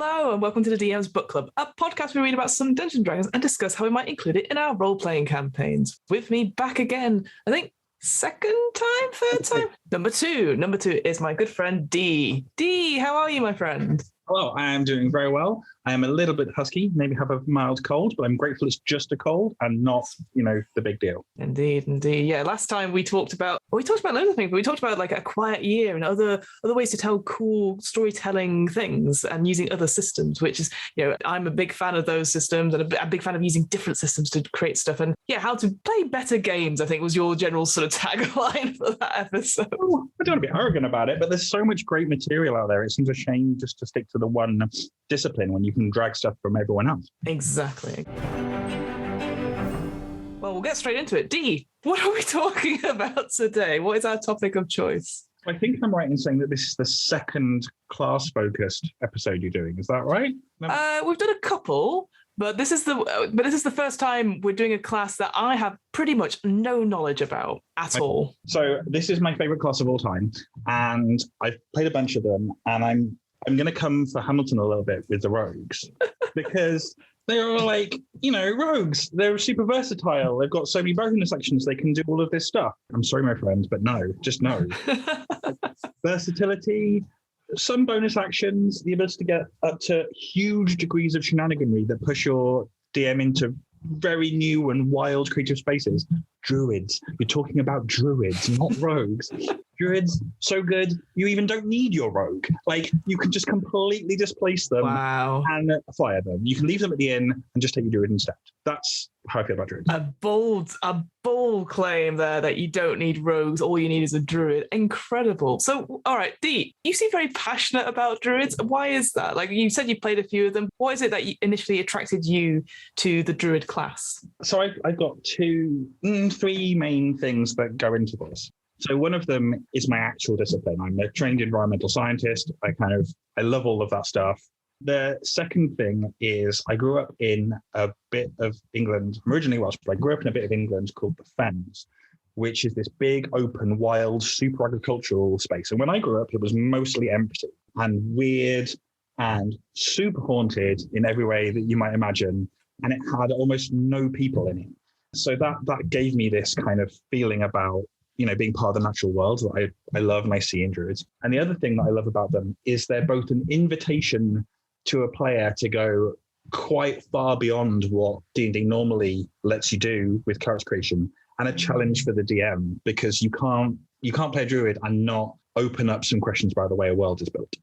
Hello and welcome to the DM's Book Club, a podcast where we read about some Dungeons and Dragons and discuss how we might include it in our role-playing campaigns. With me back again, I think third time? Number two is my good friend D. D, how are you, my friend? Hello, I am doing very well. I am a little bit husky, maybe have a mild cold, but I'm grateful it's just a cold and not, the big deal. Indeed. Yeah, last time we talked about loads of things, but we talked about like a quiet year and other ways to tell cool storytelling things and using other systems, which is, I'm a big fan of those systems and a big fan of using different systems to create stuff. And yeah, how to play better games, I think was your general sort of tagline for that episode. Oh, I don't want to be arrogant about it, but there's so much great material out there. It seems a shame just to stick to the one discipline when you can drag stuff from everyone else. Exactly. Well, we'll get straight into it. D, what are we talking about today? What is our topic of choice? I think I'm right in saying that this is the second class-focused episode you're doing. Is that right? We've done a couple, but this is the first time we're doing a class that I have pretty much no knowledge about at all. So this is my favorite class of all time, and I've played a bunch of them, and I'm going to come for Hamilton a little bit with the rogues because they're like, rogues. They're super versatile. They've got so many bonus actions. They can do all of this stuff. I'm sorry, my friends, but no, just no. Versatility, some bonus actions, the ability to get up to huge degrees of shenaniganry that push your DM into very new and wild creative spaces. Druids. You're talking about druids, not rogues. Druids, so good, you even don't need your rogue. Like, you can just completely displace them and fire them. You can leave them at the inn and just take your druid instead. That's how I feel about druids. A bold claim there that you don't need rogues, all you need is a druid. Incredible. So, all right, D, you seem very passionate about druids. Why is that? Like, you said you played a few of them. What is it that initially attracted you to the druid class? So I've got three main things that go into this. So one of them is my actual discipline. I'm a trained environmental scientist. I love all of that stuff. The second thing is I grew up in a bit of England. I'm originally Welsh, but I grew up in a bit of England called the Fens, which is this big, open, wild, super agricultural space. And when I grew up, it was mostly empty and weird and super haunted in every way that you might imagine. And it had almost no people in it. So that gave me this kind of feeling about being part of the natural world that I love and I see in druids. And the other thing that I love about them is they're both an invitation to a player to go quite far beyond what D&D normally lets you do with character creation, and a challenge for the DM, because you can't play a druid and not open up some questions about the way a world is built.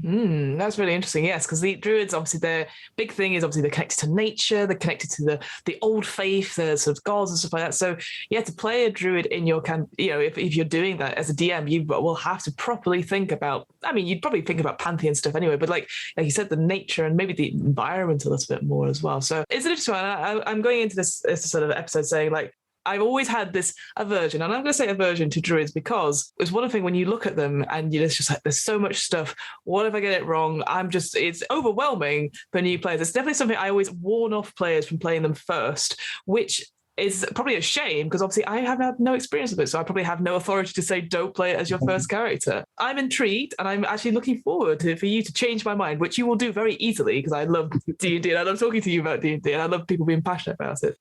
That's really interesting. Yes, because the druids, obviously, their big thing is obviously they're connected to nature, they're connected to the old faith, the sort of gods and stuff like that. So yeah, to play a druid in your if you're doing that as a DM, you will have to properly think about. I mean, you'd probably think about pantheon stuff anyway, but like you said, the nature and maybe the environment a little bit more as well. So it's an interesting one. I'm going into this sort of episode saying like, I've always had this aversion, and I'm going to say aversion to druids because it's one thing when you look at them and it's just like, there's so much stuff. What if I get it wrong? It's overwhelming for new players. It's definitely something I always warn off players from playing them first, which is probably a shame because obviously I have had no experience with it. So I probably have no authority to say, don't play it as your first character. I'm intrigued and I'm actually looking forward for you to change my mind, which you will do very easily because I love D&D and I love talking to you about D&D and I love people being passionate about it.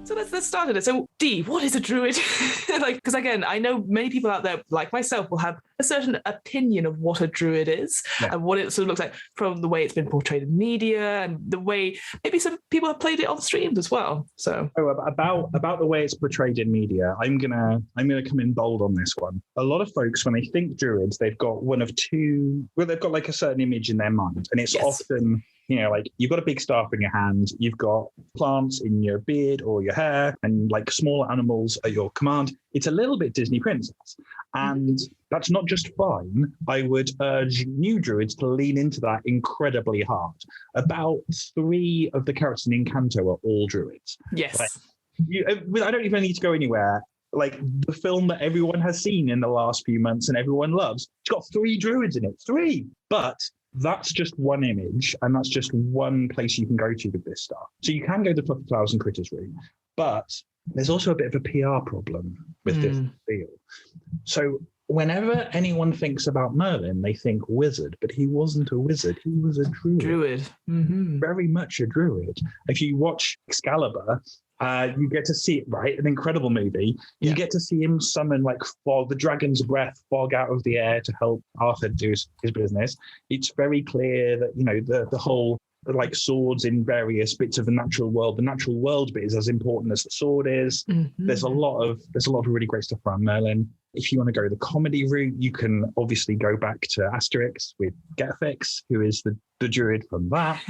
So let's start it. So D, what is a druid? Because again, I know many people out there, like myself, will have a certain opinion of what a druid is and what it sort of looks like from the way it's been portrayed in media and the way maybe some people have played it on streams as well. So about the way it's portrayed in media, I'm gonna come in bold on this one. A lot of folks, when they think druids, they've got one of two. Well, they've got like a certain image in their mind, and it's often. Like you've got a big staff in your hand, you've got plants in your beard or your hair, and like small animals at your command. It's a little bit Disney princess. And that's not just fine. I would urge new druids to lean into that incredibly hard. About 3 of the characters in Encanto are all druids. Yes. I don't even need to go anywhere. Like the film that everyone has seen in the last few months and everyone loves, it's got 3 druids in it. 3. But that's just one image, and that's just one place you can go to with this stuff. So you can go to Fluffy Flowers and Critters route, but there's also a bit of a PR problem with this deal. So whenever anyone thinks about Merlin, they think wizard, but he wasn't a wizard. He was a druid. Mm-hmm. Very much a druid. If you watch Excalibur, you get to see it, right? An incredible movie. You get to see him summon like fog, the dragon's breath, fog out of the air to help Arthur do his business. It's very clear that, you know, the whole like swords in various bits of the natural world bit is as important as the sword is. Mm-hmm. There's a lot of really great stuff around Merlin. If you want to go the comedy route, you can obviously go back to Asterix with Getafix, who is the druid from that.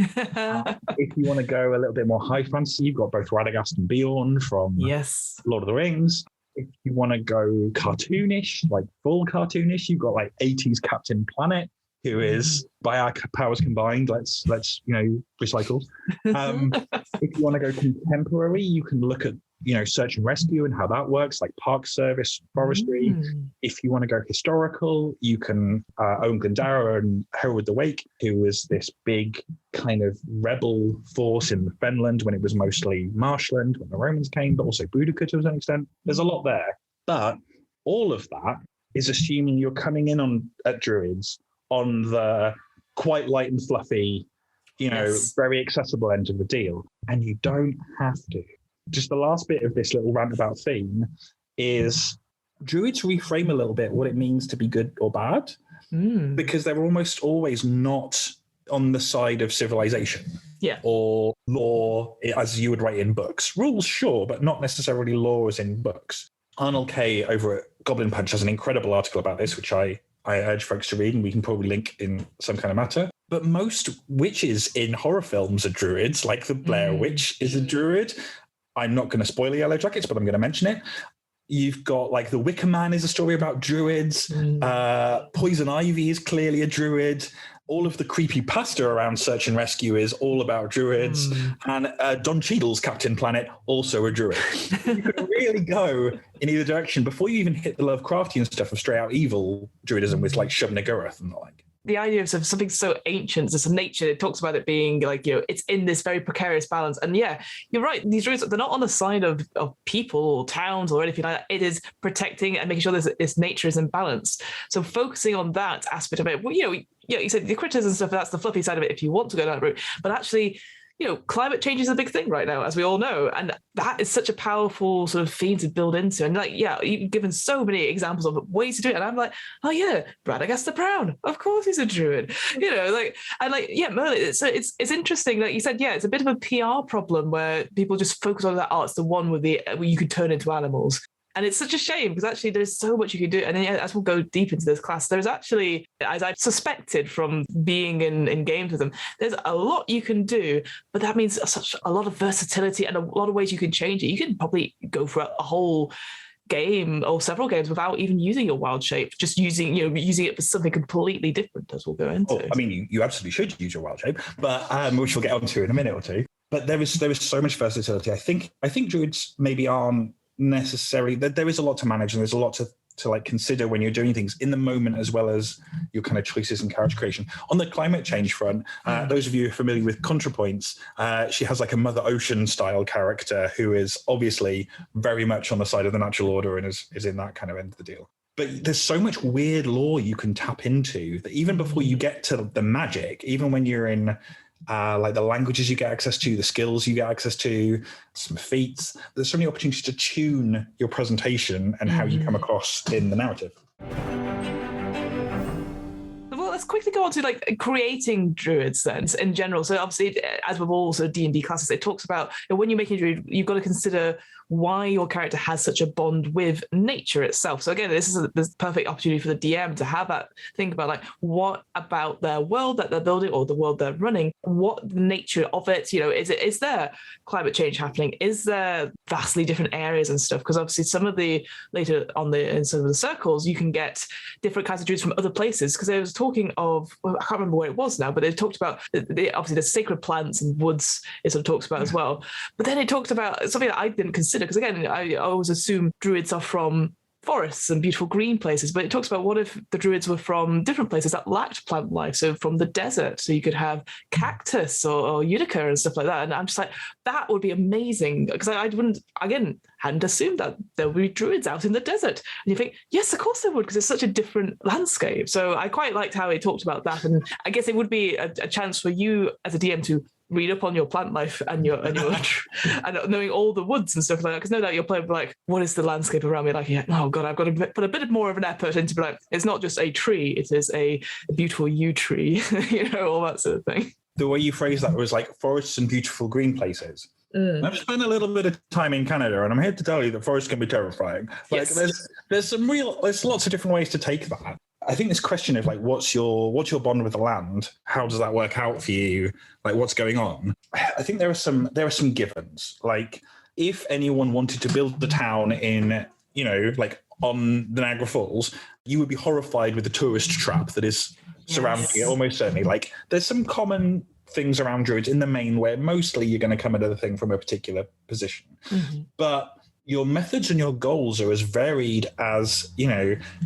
If you want to go a little bit more high fantasy, you've got both Radagast and Bjorn from Lord of the Rings. If you want to go cartoonish, like full cartoonish, you've got like 80s Captain Planet, who is, by our powers combined, let's you know, recycled. If you want to go contemporary, you can look at, you know, search and rescue and how that works, like park service, forestry. If you want to go historical, you can own Glendarra and Herald the Wake, who was this big kind of rebel force in the Fenland when it was mostly marshland when the Romans came, but also Boudicca to an extent. There's a lot there, but all of that is assuming you're coming in at Druids on the quite light and fluffy, you know, very accessible end of the deal. And you don't have to. Just the last bit of this little roundabout theme is Druids reframe a little bit what it means to be good or bad, because they're almost always not on the side of civilization or law, as you would write in books. Rules, sure, but not necessarily laws in books. Arnold Kay over at Goblin Punch has an incredible article about this, which I urge folks to read, and we can probably link in some kind of matter. But most witches in horror films are druids, like the Blair Witch is a druid. I'm not going to spoil the Yellow Jackets, but I'm going to mention it. You've got like The Wicker Man is a story about druids. Poison Ivy is clearly a druid. All of the creepy pasta around Search and Rescue is all about druids. And Don Cheadle's Captain Planet, also a druid. You can really go in either direction before you even hit the Lovecraftian stuff of straight out evil druidism with like Shub-Niggurath and the like. The idea of something so ancient as nature, it talks about it being like, you know, it's in this very precarious balance. And yeah, you're right. These druids, they're not on the side of people or towns or anything like that. It is protecting and making sure this nature is in balance. So focusing on that aspect of it, well, you said the criticism stuff, that's the fluffy side of it if you want to go that route. But actually, you know, climate change is a big thing right now, as we all know. And that is such a powerful sort of theme to build into. And like, yeah, you've given so many examples of ways to do it. And I'm like, oh yeah, Radagast the Brown. Of course he's a druid. You know, like, and like, yeah, Merlin, it's interesting. Like you said, yeah, it's a bit of a PR problem where people just focus on that, oh, it's the one where you could turn into animals. And it's such a shame because actually there's so much you can do. And then, as we'll go deep into this class, there's actually, as I've suspected from being in games with them, there's a lot you can do, but that means such a lot of versatility and a lot of ways you can change it. You can probably go for a whole game or several games without even using your wild shape, just using it for something completely different, as we'll go into. Oh, I mean, you absolutely should use your wild shape, but which we'll get onto in a minute or two. But there is so much versatility. I think druids maybe aren't necessarily, there is a lot to manage and there's a lot to like consider when you're doing things in the moment, as well as your kind of choices and character creation. On the climate change front, those of you who are familiar with ContraPoints, she has like a Mother Ocean style character who is obviously very much on the side of the natural order and is in that kind of end of the deal. But there's so much weird lore you can tap into that even before you get to the magic, even when you're in like the languages you get access to, the skills you get access to, some feats. There's so many opportunities to tune your presentation and how you come across in the narrative. Well, let's quickly go on to like creating druids then in general. So obviously, as with all sort of D&D classes, it talks about when you're making a druid, you've got to consider why your character has such a bond with nature itself. So again, this is the perfect opportunity for the DM to have that think about like what about their world that they're building or the world they're running, what the nature of it, you know, is there climate change happening? Is there vastly different areas and stuff? Because obviously some of the later on in some of the circles, you can get different kinds of druids from other places. Because they was talking of, well, I can't remember where it was now, but they talked about obviously the sacred plants and woods it sort of talks about as well. But then it talked about something that I didn't consider, because again, I always assume druids are from forests and beautiful green places, but it talks about what if the druids were from different places that lacked plant life, so from the desert, so you could have cactus or Utica and stuff like that. And I'm just like, that would be amazing, because I wouldn't, again, hadn't assumed that there would be druids out in the desert. And you think, yes, of course there would, because it's such a different landscape. So I quite liked how he talked about that, and I guess it would be a chance for you as a DM to read up on your plant life and your and knowing all the woods and stuff like that, because no doubt your player will be like, what is the landscape around me like? Yeah, oh god, I've got to put a bit more of an effort into, be like, it's not just a tree, it is a beautiful yew tree, all that sort of thing. The way you phrased that was like forests and beautiful green places. I've spent a little bit of time in Canada, and I'm here to tell you that forests can be terrifying. Like, yes. there's lots of different ways to take that. I think this question of like, what's your bond with the land? How does that work out for you? Like, what's going on? I think there are some givens. Like, if anyone wanted to build the town in, like on the Niagara Falls, you would be horrified with the tourist trap that is surrounding it. Almost certainly. Like, there's some common things around druids in the main where mostly you're going to come at the thing from a particular position, but your methods and your goals are as varied as,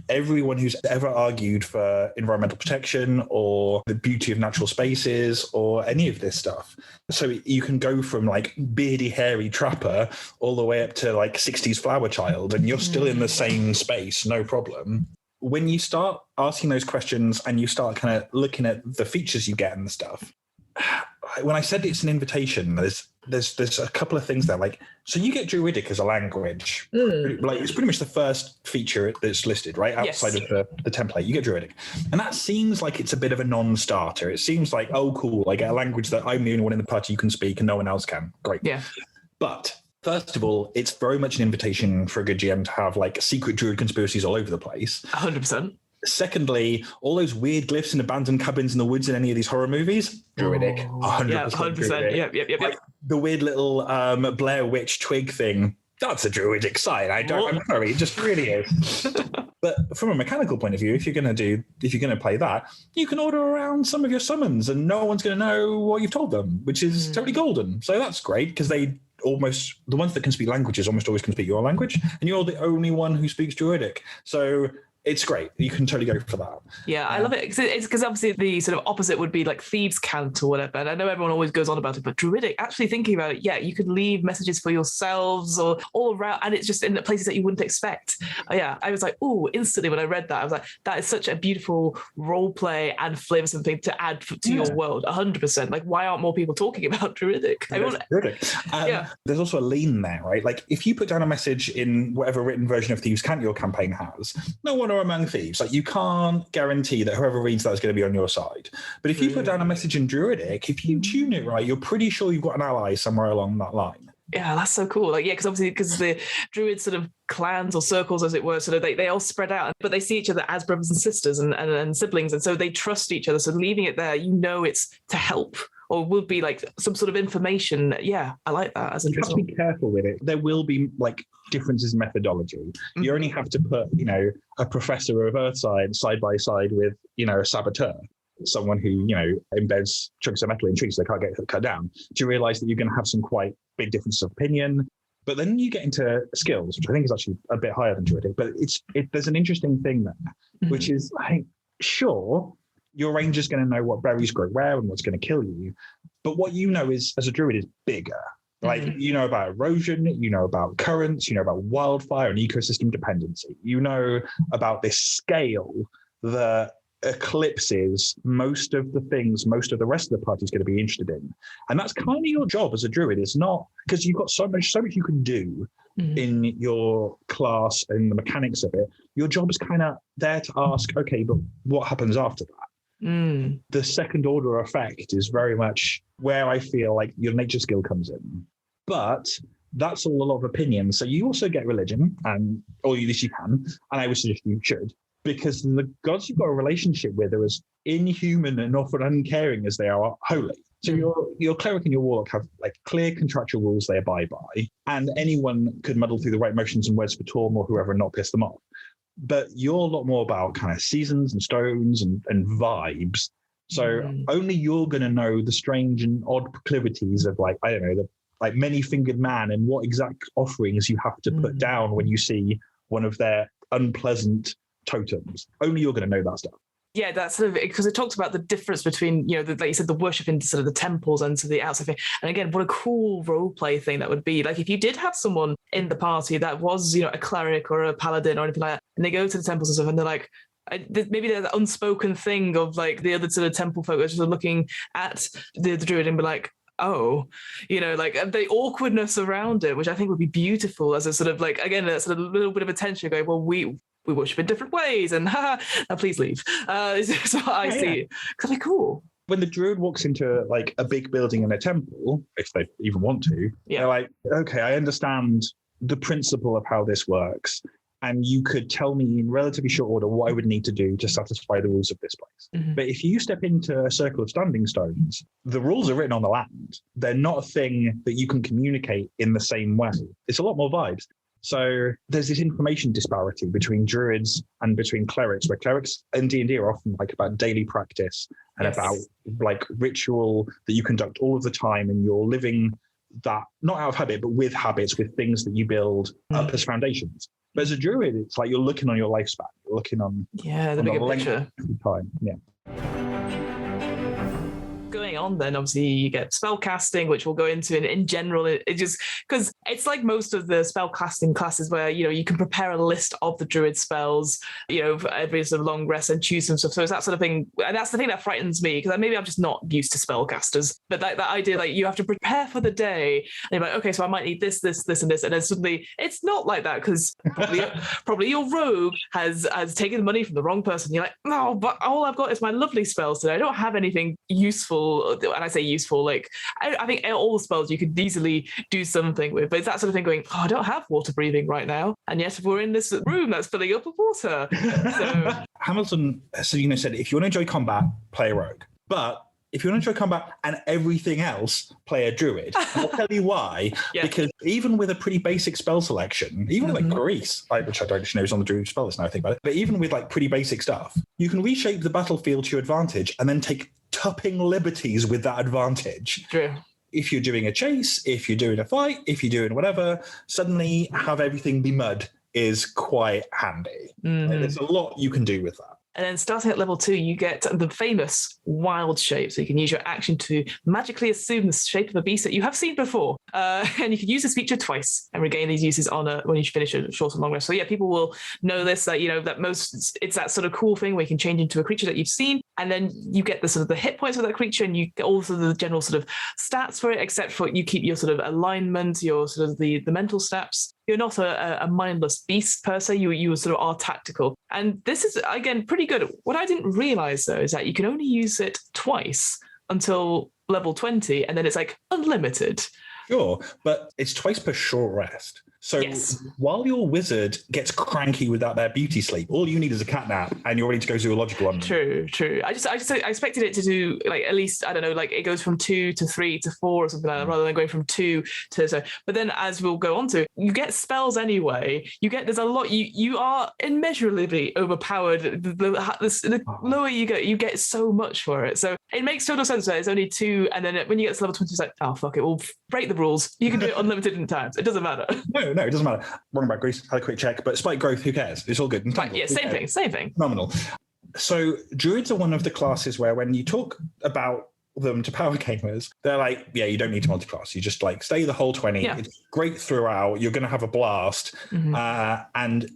everyone who's ever argued for environmental protection or the beauty of natural spaces or any of this stuff. So you can go from like beardy, hairy trapper all the way up to like 60s flower child, and you're still in the same space, no problem. When you start asking those questions and you start kind of looking at the features you get and the stuff, when I said it's an invitation, there's a couple of things there. Like, so you get Druidic as a language. Like, it's pretty much the first feature that's listed, right? Outside of the template, you get Druidic. And that seems like it's a bit of a non-starter. It seems like, oh, cool, I get a language that I'm the only one in the party who can speak and no one else can. Great. Yeah. But first of all, it's very much an invitation for a good GM to have like secret Druid conspiracies all over the place. 100%. Secondly, all those weird glyphs and abandoned cabins in the woods in any of these horror movies, Druidic, 100%. Yeah, 100%. Yep. Like the weird little Blair Witch twig thing, that's a Druidic sign. I'm sorry, it just really is. But from a mechanical point of view, if you're going to play that, you can order around some of your summons, and no one's going to know what you've told them, which is totally golden. So that's great, because the ones that can speak languages almost always can speak your language, and you're the only one who speaks Druidic. So it's great. You can totally go for that. Yeah, I love it. Because obviously the sort of opposite would be like thieves' cant or whatever. And I know everyone always goes on about it, but Druidic, actually thinking about it, you could leave messages for yourselves or all around, and it's just in the places that you wouldn't expect. I was like, ooh, instantly when I read that, I was like, that is such a beautiful role play and flavoursome thing to add to your world. 100%. Like, why aren't more people talking about Druidic? Druidic. There's also a lean there, right? Like, if you put down a message in whatever written version of Thieves' Cant your campaign has, no one or among thieves, like, you can't guarantee that whoever reads that is going to be on your side. But if you put down a message in Druidic, if you tune it right, you're pretty sure you've got an ally somewhere along that line. Yeah, that's so cool. Like, because the Druid sort of clans or circles, as it were, so they all spread out, but they see each other as brothers and sisters and siblings, and so they trust each other. So leaving it there, it's to help, or will be like some sort of information. Yeah, I like that as interesting. You have to be careful with it. There will be like differences in methodology. You only have to put, a professor of earth science side by side with, a saboteur, someone who, embeds chunks of metal in trees so they can't get cut down, to realize that you're going to have some quite big differences of opinion. But then you get into skills, which I think is actually a bit higher than Druidic, but there's an interesting thing there, which is, sure, your ranger's going to know what berries grow where and what's going to kill you. But what is, as a druid, is bigger. Like, you know about erosion, you know about currents, you know about wildfire and ecosystem dependency. You know about this scale that eclipses most of the things most of the rest of the party is going to be interested in. And that's kind of your job as a druid. It's not, because you've got so much you can do in your class and the mechanics of it. Your job is kind of there to ask, okay, but what happens after that? The second order effect is very much where I feel like your nature skill comes in. But that's all a lot of opinion. So you also get religion, or at least you can, and I would suggest you should, because the gods you've got a relationship with are as inhuman and often uncaring as they are holy. So your cleric and your warlock have like clear contractual rules they abide by, and anyone could muddle through the right motions and words for Torm or whoever and not piss them off. But you're a lot more about kind of seasons and stones and vibes. So only you're going to know the strange and odd proclivities of, like, I don't know, the like many-fingered man and what exact offerings you have to put down when you see one of their unpleasant totems. Only you're going to know that stuff. Yeah, that's sort of because it talks about the difference between, like you said, the worship into sort of the temples and to the outside thing. And again, what a cool role play thing that would be. Like if you did have someone in the party that was, a cleric or a paladin or anything like that, and they go to the temples and stuff, and they're like, maybe there's an unspoken thing of like the other sort of temple folk are just looking at the druid and be like, oh, like the awkwardness around it, which I think would be beautiful as a sort of like, again, a sort of little bit of attention going, well, we worship in different ways and now please leave. So I see. That'd be cool. When the druid walks into like a big building in a temple, if they even want to, they're like, okay, I understand the principle of how this works. And you could tell me in relatively short order what I would need to do to satisfy the rules of this place. But if you step into a circle of standing stones, the rules are written on the land. They're not a thing that you can communicate in the same way. It's a lot more vibes. So there's this information disparity between druids and between clerics, where clerics in D&D are often like about daily practice and about like ritual that you conduct all of the time, and you're living that not out of habit, but with habits, with things that you build up as foundations. But as a druid, it's like you're looking on your lifespan. You're looking on the bigger picture. Time. Yeah. Going on then, obviously you get spell casting, which we'll go into in general. It just because it's like most of the spell casting classes where you can prepare a list of the druid spells for every sort of long rest and choose some stuff. So it's that sort of thing, and that's the thing that frightens me, because maybe I'm just not used to spellcasters, but like that idea, like you have to prepare for the day and you're like, okay, so I might need this and this, and then suddenly it's not like that, because probably your rogue has taken money from the wrong person. You're like, no, but all I've got is my lovely spells today. I don't have anything useful. And I say useful, like I think all the spells you could easily do something with, but it's that sort of thing going, I don't have water breathing right now, and yet we're in this room that's filling up with water. So Hamilton said, if you want to enjoy combat, play a rogue, but if you want to enjoy combat and everything else, play a druid. And I'll tell you why. Because even with a pretty basic spell selection, even like Grease, which I don't know is on the druid spell list now I think about it, but even with like pretty basic stuff, you can reshape the battlefield to your advantage and then take tupping liberties with that advantage. True. If you're doing a chase, if you're doing a fight, if you're doing whatever, suddenly have everything be mud is quite handy. There's a lot you can do with that. And then starting at level 2, you get the famous wild shape. So you can use your action to magically assume the shape of a beast that you have seen before. And you can use this feature twice and regain these uses when you finish a short and long rest. So yeah, people will know this, that, it's that sort of cool thing where you can change into a creature that you've seen. And then you get the sort of the hit points of that creature, and you get also the general sort of stats for it, except for you keep your sort of alignment, your sort of the mental stats. You're not a mindless beast per se. You sort of are tactical. And this is, again, pretty good. What I didn't realize, though, is that you can only use it twice until level 20, and then it's like unlimited. Sure, but it's twice per short rest. So while your wizard gets cranky without their beauty sleep, all you need is a cat nap and you're ready to go zoological on them. True. I expected it to do like at least, I don't know, like it goes from 2 to 3 to 4 or something like that, rather than going from 2 to so. But then as we'll go on to, you get spells anyway. There's a lot. You are immeasurably overpowered. The lower you go, you get so much for it. So it makes total sense that it's only 2, and then when you get to level 20, it's like, oh fuck it, we'll break the rules. You can do it unlimited times. It doesn't matter. No, it doesn't matter. Wrong about Grease. Had a quick check, but spike growth, who cares? It's all good. Yeah, same thing. Phenomenal. So druids are one of the classes where when you talk about them to power gamers, they're like, yeah, you don't need to multiclass. You just like stay the whole 20. Yeah. It's great throughout. You're going to have a blast. And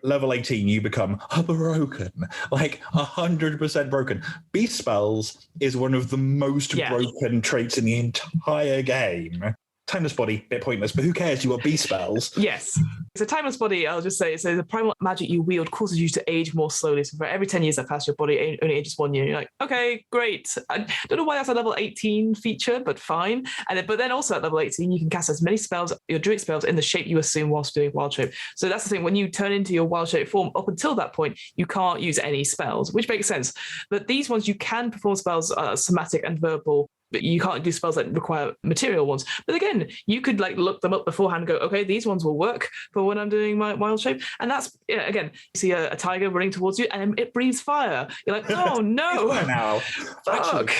level 18, you become broken, like 100% broken. Beast spells is one of the most broken traits in the entire game. Timeless body, bit pointless, but who cares? You got beast spells. Yes. So timeless body, I'll just say, so the primal magic you wield causes you to age more slowly. So for every 10 years that pass, your body only ages 1 year. You're like, okay, great. I don't know why that's a level 18 feature, but fine. But then also at level 18, you can cast as many spells, your druid spells, in the shape you assume whilst doing wild shape. So that's the thing. When you turn into your wild shape form, up until that point, you can't use any spells, which makes sense. But these ones, you can perform spells, somatic and verbal, but you can't do spells that require material ones. But again, you could like look them up beforehand and go, okay, these ones will work for when I'm doing my wild shape. And that's, again, you see a tiger running towards you and it breathes fire. You're like, oh no. Now, actually,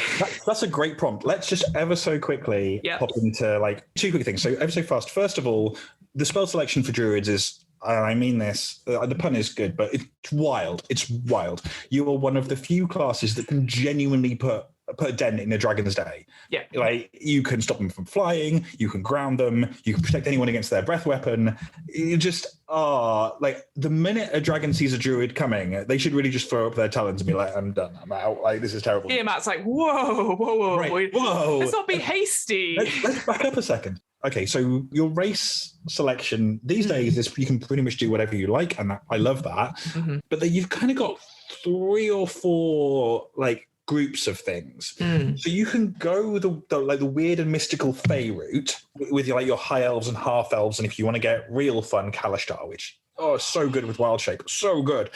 that's a great prompt. Let's just ever so quickly pop into like 2 quick things. So ever so fast. First of all, the spell selection for druids is and I mean this, the pun is good, but it's wild. It's wild. You are one of the few classes that can genuinely put a dent in a dragon's day. Yeah. Like, you can stop them from flying, you can ground them, you can protect anyone against their breath weapon. You just are like, the minute a dragon sees a druid coming, they should really just throw up their talons and be like, I'm done, I'm out. Like, this is terrible. Yeah, Matt's like, whoa. Right. Whoa. Let's not be hasty. Let's back up a second. Okay, so your race selection these days is you can pretty much do whatever you like, and I love that. Mm-hmm. But then you've kind of got 3 or 4 like groups of things. So you can go the weird and mystical Fey route with your, like, your high elves and half elves, and if you want to get real fun, Kalashtar, which so good with Wild Shape, so good.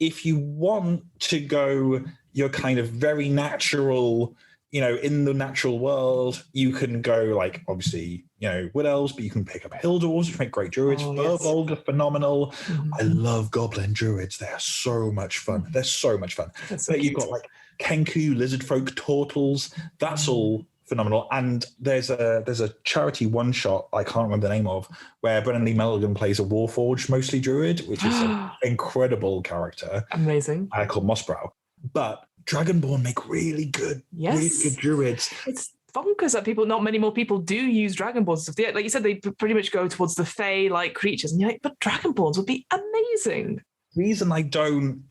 If you want to go your kind of very natural, in the natural world, you can go like, obviously, wood elves, but you can pick up hill dwarves, which make great druids. Furbolg are phenomenal. I love goblin druids. They are so much fun. They're so much fun. So you've got like Kenku, lizard folk, turtles. That's all phenomenal. And there's a charity one shot I can't remember the name of, where Brennan Lee Mulligan plays a Warforged, mostly druid, which is an incredible character. Amazing. Called Mossbrow. But Dragonborn make really good druids. It's bonkers that not many more people do use Dragonborns. Like you said, they pretty much go towards the Fey-like creatures, and you're like, but Dragonborns would be amazing. Reason I don't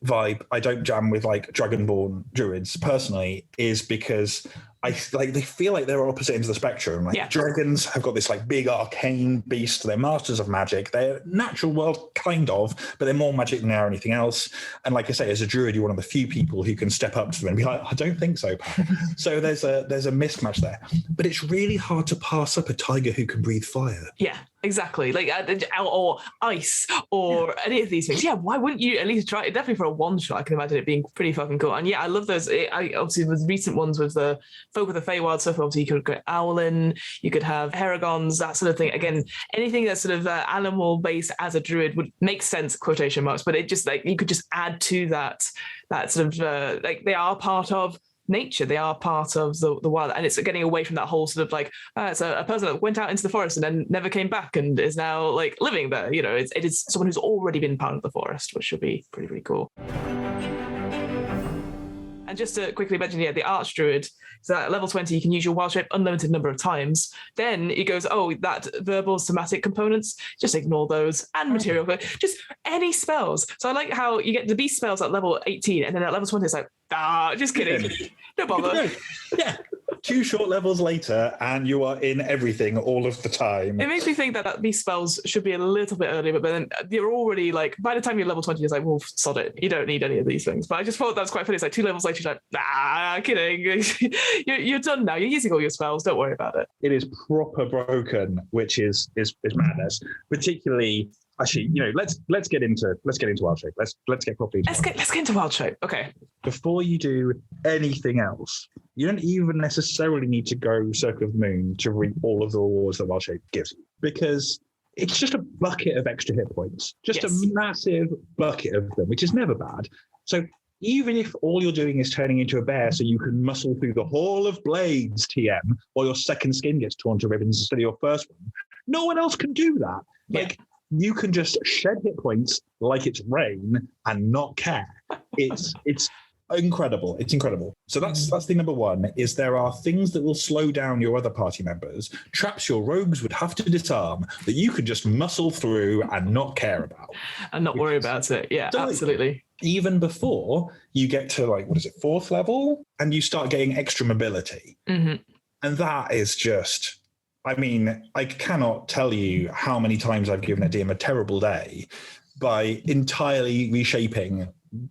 jam with like Dragonborn druids personally is because they feel like they're opposite ends of the spectrum. Like, dragons have got this like big arcane beast. They're masters of magic. They're natural world kind of, but they're more magic than they are anything else. And like I say, as a druid, you're one of the few people who can step up to them and be like, I don't think so, pal. So there's a mismatch there. But it's really hard to pass up a tiger who can breathe fire. Yeah, exactly. Like or ice or any of these things. Yeah, why wouldn't you at least try it? Definitely for a one shot, I can imagine it being pretty fucking cool. And yeah, I love those. Obviously, with recent ones with the folk of the Feywild stuff, obviously you could go Owlin, you could have Heragons, that sort of thing. Again, anything that's sort of animal based as a druid would make sense, quotation marks, but it just like you could just add to that sort of like they are part of nature, they are part of the wild, and it's getting away from that whole sort of like it's a person that went out into the forest and then never came back and is now like living there. It is someone who's already been part of the forest, which should be pretty, pretty cool. And just to quickly mention, the Arch Druid, so at level 20, you can use your Wild Shape unlimited number of times. Then it goes, that verbal somatic components, just ignore those, and material, just any spells. So I like how you get the beast spells at level 18, and then at level 20, it's like, just kidding. No bother. Yeah. 2 short levels later, and you are in everything all of the time. It makes me think that these spells should be a little bit earlier, but then you're already like, by the time you're level 20, you're like, well, sod it. You don't need any of these things. But I just thought that was quite funny. It's like 2 levels later, you're like, kidding. you're done now. You're using all your spells. Don't worry about it. It is proper broken, which is madness. Particularly, actually, let's get into Wild Shape. Let's get properly. Let's get into Wild Shape. Okay. Before you do anything else, you don't even necessarily need to go Circle of the Moon to reap all of the rewards that Wild Shape gives you, because it's just a bucket of extra hit points, just a massive bucket of them, which is never bad. So even if all you're doing is turning into a bear so you can muscle through the Hall of Blades TM, or your second skin gets torn to ribbons instead of your first one, no one else can do that. Like, you can just shed hit points like it's rain and not care. It's incredible. It's incredible. So that's the number one, is there are things that will slow down your other party members, traps your rogues would have to disarm, that you can just muscle through and not care about. And not worry about it. Yeah, absolutely. Even before you get to 4th level, and you start getting extra mobility. Mm-hmm. And that is just... I mean, I cannot tell you how many times I've given a DM a terrible day by entirely reshaping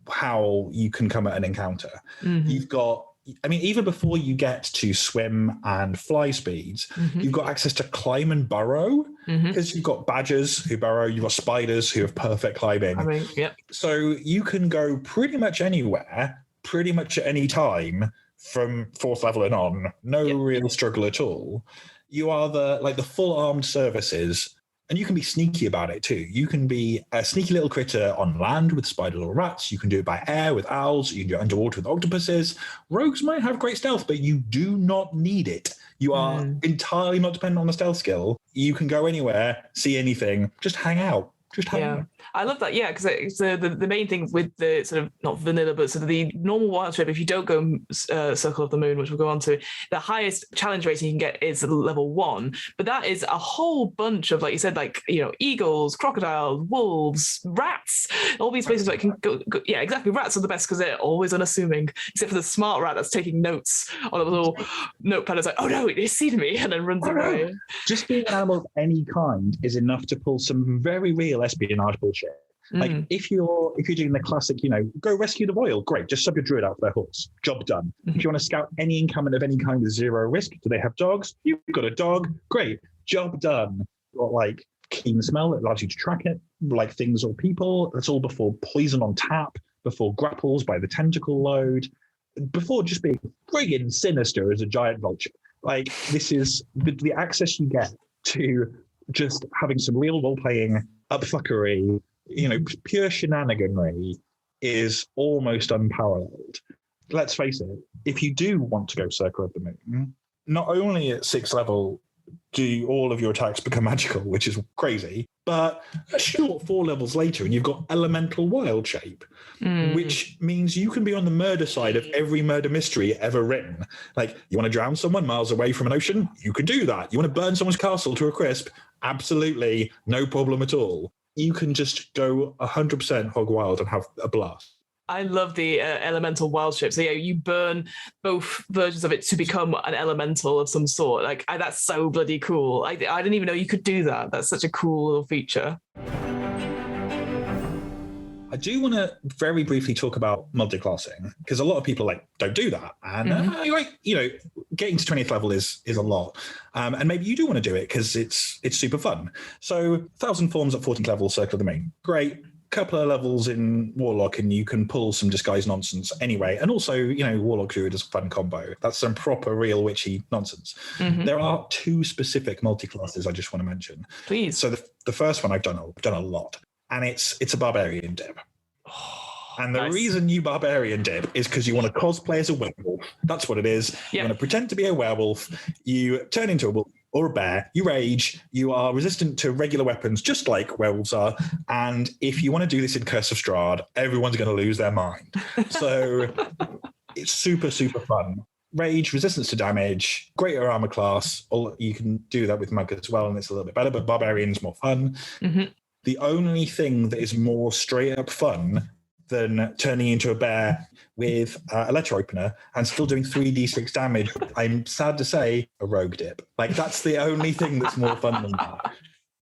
how you can come at an encounter. Mm-hmm. You've got, even before you get to swim and fly speeds, you've got access to climb and burrow, because you've got badgers who burrow, you've got spiders who have perfect climbing. So you can go pretty much anywhere, pretty much at any time from 4th level and on. No real struggle at all. You are the full armed services, and you can be sneaky about it too. You can be a sneaky little critter on land with spider or rats. You can do it by air with owls. You can do it underwater with octopuses. Rogues might have great stealth, but you do not need it. You are entirely not dependent on the stealth skill. You can go anywhere, see anything, just hang out. Just hang out. I love that. Yeah, because the main thing with the sort of not vanilla, but sort of the normal wild shape, if you don't go Circle of the Moon, which we'll go on to, the highest challenge rating you can get is level 1. But that is a whole bunch of, like you said, like, you know, eagles, crocodiles, wolves, rats, all these places that can go. Yeah, exactly. Rats are the best because they're always unassuming, except for the smart rat that's taking notes on a little notepad. It's like, oh no, it's seen me, and then runs away. Just being an animal of any kind is enough to pull some very real espionage bullshit. Like if you're doing the classic, you know, go rescue the royal, great, just sub your druid out for their horse, job done. If you want to scout any incumbent of any kind with 0 risk, do they have dogs? You've got a dog, great, job done. Or like keen smell, it allows you to track it, like things or people. That's all before poison on tap, before grapples by the tentacle load, before just being friggin' sinister as a giant vulture. Like, this is the access you get to just having some real role-playing upfuckery, you know, pure shenaniganry is almost unparalleled. Let's face it, if you do want to go Circle of the Moon, not only at 6th level do all of your attacks become magical, which is crazy, but a short 4 levels later and you've got elemental wild shape, which means you can be on the murder side of every murder mystery ever written. Like, you want to drown someone miles away from an ocean? You can do that. You want to burn someone's castle to a crisp? Absolutely, no problem at all. You can just go 100% hog wild and have a blast. I love the elemental wild shape. So yeah, you burn both versions of it to become an elemental of some sort. Like, that's so bloody cool. I didn't even know you could do that. That's such a cool little feature. I do want to very briefly talk about multiclassing, because a lot of people don't do that. And you know, getting to 20th level is a lot. And maybe you do want to do it because it's super fun. So 1,000 forms at 14th level, Circle of the Moon. Great. Couple of levels in Warlock and you can pull some disguise nonsense anyway. And also, you know, Warlock Druid is a fun combo. That's some proper real witchy nonsense. There are 2 specific multi-classes I just want to mention. Please. So the first one I've done a lot, and it's a barbarian dip. And the reason you barbarian dip is because you want to cosplay as a werewolf. That's what it is. You want to pretend to be a werewolf. You turn into a wolf or a bear. You rage. You are resistant to regular weapons, just like werewolves are. And if you want to do this in Curse of Strahd, everyone's going to lose their mind. So it's super, super fun. Rage, resistance to damage, greater armor class. You can do that with Monk as well, and it's a little bit better, but Barbarian's more fun. The only thing that is more straight up fun than turning into a bear with a letter opener and still doing 3d6 damage, I'm sad to say, a rogue dip. Like, that's the only thing that's more fun than that.